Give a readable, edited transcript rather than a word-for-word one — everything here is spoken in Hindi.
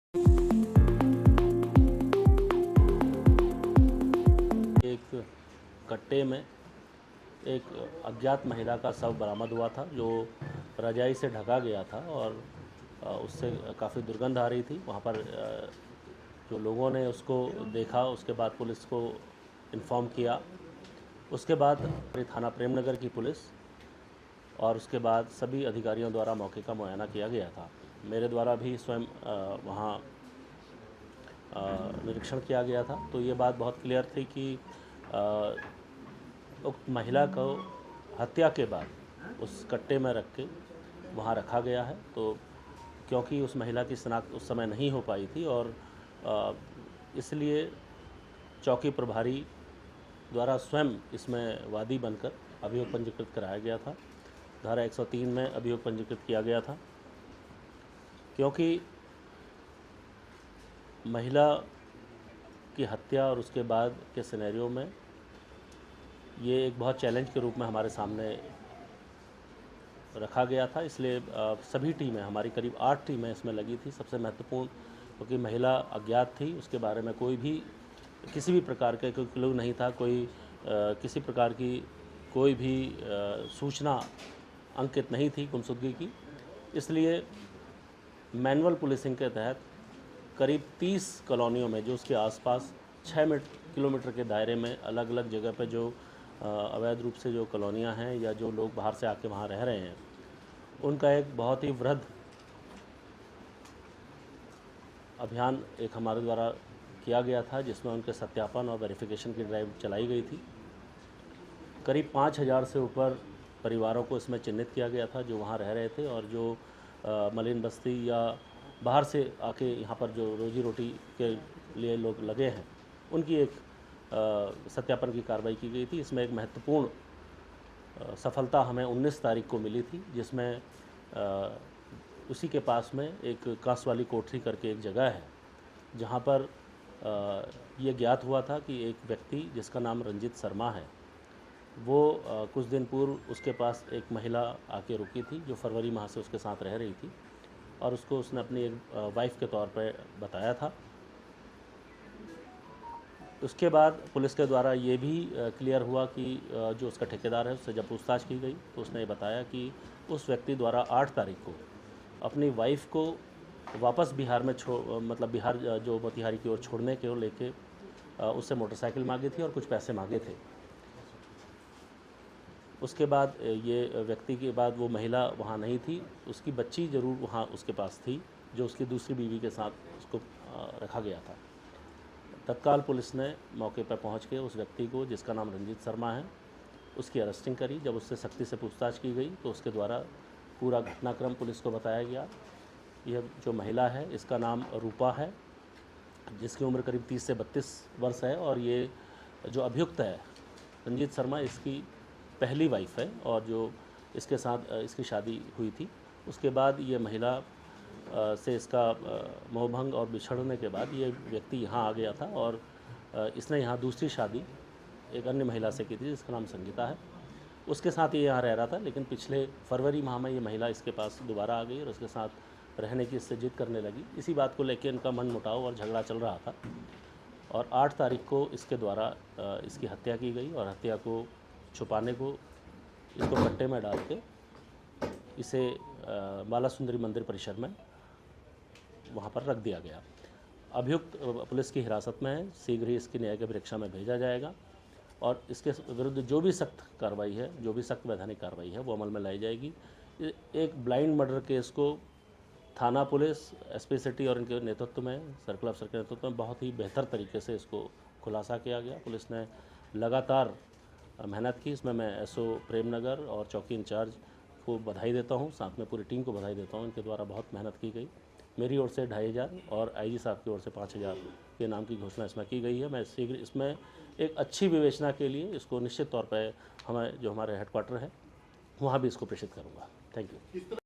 एक कट्टे में एक अज्ञात महिला का शव बरामद हुआ था जो रजाई से ढका गया था और उससे काफ़ी दुर्गंध आ रही थी। वहाँ पर जो लोगों ने उसको देखा, उसके बाद पुलिस को इन्फॉर्म किया। उसके बाद थाना प्रेमनगर की पुलिस और उसके बाद सभी अधिकारियों द्वारा मौके का मुआयना किया गया था। मेरे द्वारा भी स्वयं वहाँ निरीक्षण किया गया था। तो ये बात बहुत क्लियर थी कि उक्त महिला को हत्या के बाद उस कट्टे में रख के वहाँ रखा गया है। तो क्योंकि उस महिला की शिनाख्त उस समय नहीं हो पाई थी और इसलिए चौकी प्रभारी द्वारा स्वयं इसमें वादी बनकर अभियोग पंजीकृत कराया गया था। धारा 103 में अभियोग पंजीकृत किया गया था क्योंकि महिला की हत्या और उसके बाद के सिनेरियो में ये एक बहुत चैलेंज के रूप में हमारे सामने रखा गया था। इसलिए सभी टीमें, हमारी करीब 8 टीमें इसमें लगी थी। सबसे महत्वपूर्ण क्योंकि महिला अज्ञात थी, उसके बारे में कोई भी किसी भी प्रकार का कोई क्लू नहीं था, किसी प्रकार की कोई भी सूचना अंकित नहीं थी गुमशुदगी की। इसलिए मैनुअल पुलिसिंग के तहत करीब 30 कॉलोनियों में जो उसके आसपास 6 किलोमीटर के दायरे में अलग अलग जगह पे जो अवैध रूप से जो कॉलोनियाँ हैं या जो लोग बाहर से आके वहाँ रह रहे हैं, उनका एक बहुत ही वृहद अभियान एक हमारे द्वारा किया गया था, जिसमें उनके सत्यापन और वेरिफिकेशन की ड्राइव चलाई गई थी। करीब 5000 से ऊपर परिवारों को इसमें चिन्हित किया गया था जो वहाँ रह रहे थे और जो मलिन बस्ती या बाहर से आके यहाँ पर जो रोजी रोटी के लिए लोग लगे हैं, उनकी एक सत्यापन की कार्रवाई की गई थी। इसमें एक महत्वपूर्ण सफलता हमें 19 तारीख को मिली थी, जिसमें उसी के पास में एक कांस वाली कोठरी करके एक जगह है, जहाँ पर ये ज्ञात हुआ था कि एक व्यक्ति जिसका नाम रंजीत शर्मा है, वो कुछ दिन पूर्व उसके पास एक महिला आके रुकी थी जो फरवरी माह से उसके साथ रह रही थी और उसको उसने अपनी एक वाइफ के तौर पर बताया था। उसके बाद पुलिस के द्वारा ये भी क्लियर हुआ कि जो उसका ठेकेदार है उससे जब पूछताछ की गई तो उसने ये बताया कि उस व्यक्ति द्वारा 8 तारीख को अपनी वाइफ को वापस बिहार में मतलब बिहार जो मोतिहारी की ओर छोड़ने के लेके उससे मोटरसाइकिल मांगी थी और कुछ पैसे मांगे थे। उसके बाद ये व्यक्ति के बाद वो महिला वहाँ नहीं थी, उसकी बच्ची ज़रूर वहाँ उसके पास थी जो उसकी दूसरी बीवी के साथ उसको रखा गया था। तत्काल पुलिस ने मौके पर पहुंच के उस व्यक्ति को, जिसका नाम रंजीत शर्मा है, उसकी अरेस्टिंग करी। जब उससे सख्ती से पूछताछ की गई तो उसके द्वारा पूरा घटनाक्रम पुलिस को बताया गया। यह जो महिला है इसका नाम रूपा है, जिसकी उम्र करीब 30 से 32 वर्ष है और ये जो अभियुक्त है रंजीत शर्मा, इसकी पहली वाइफ है और जो इसके साथ इसकी शादी हुई थी। उसके बाद ये महिला से इसका मोहभंग और बिछड़ने के बाद ये व्यक्ति यहाँ आ गया था और इसने यहाँ दूसरी शादी एक अन्य महिला से की थी जिसका नाम संगीता है। उसके साथ ये यहाँ रह रहा था, लेकिन पिछले फरवरी माह में ये महिला इसके पास दोबारा आ गई और उसके साथ रहने की इससे जिद करने लगी। इसी बात को लेकर इनका मनमुटाव और झगड़ा चल रहा था और 8 तारीख को इसके द्वारा इसकी हत्या की गई और हत्या को छुपाने को इसको कट्टे में डाल के इसे बाला सुंदरी मंदिर परिसर में वहाँ पर रख दिया गया। अभियुक्त पुलिस की हिरासत में है, शीघ्र ही इसकी न्यायिक परीक्षा में भेजा जाएगा और इसके विरुद्ध जो भी सख्त कार्रवाई है, जो भी सख्त वैधानिक कार्रवाई है वो अमल में लाई जाएगी। एक ब्लाइंड मर्डर केस को थाना पुलिस, एसपी सिटी और इनके नेतृत्व में, सर्कल अफसर के नेतृत्व में बहुत ही बेहतर तरीके से इसको खुलासा किया गया। पुलिस ने लगातार मेहनत की। इसमें मैं एसओ प्रेमनगर और चौकी इंचार्ज को बधाई देता हूँ, साथ में पूरी टीम को बधाई देता हूँ। इनके द्वारा बहुत मेहनत की गई। मेरी ओर से 2500 और आईजी साहब की ओर से 5000 के नाम की घोषणा इसमें की गई है। मैं शीघ्र इसमें एक अच्छी विवेचना के लिए इसको निश्चित तौर पर हमें जो हमारे हेडक्वार्टर है वहाँ भी इसको प्रेषित करूँगा। Thank you.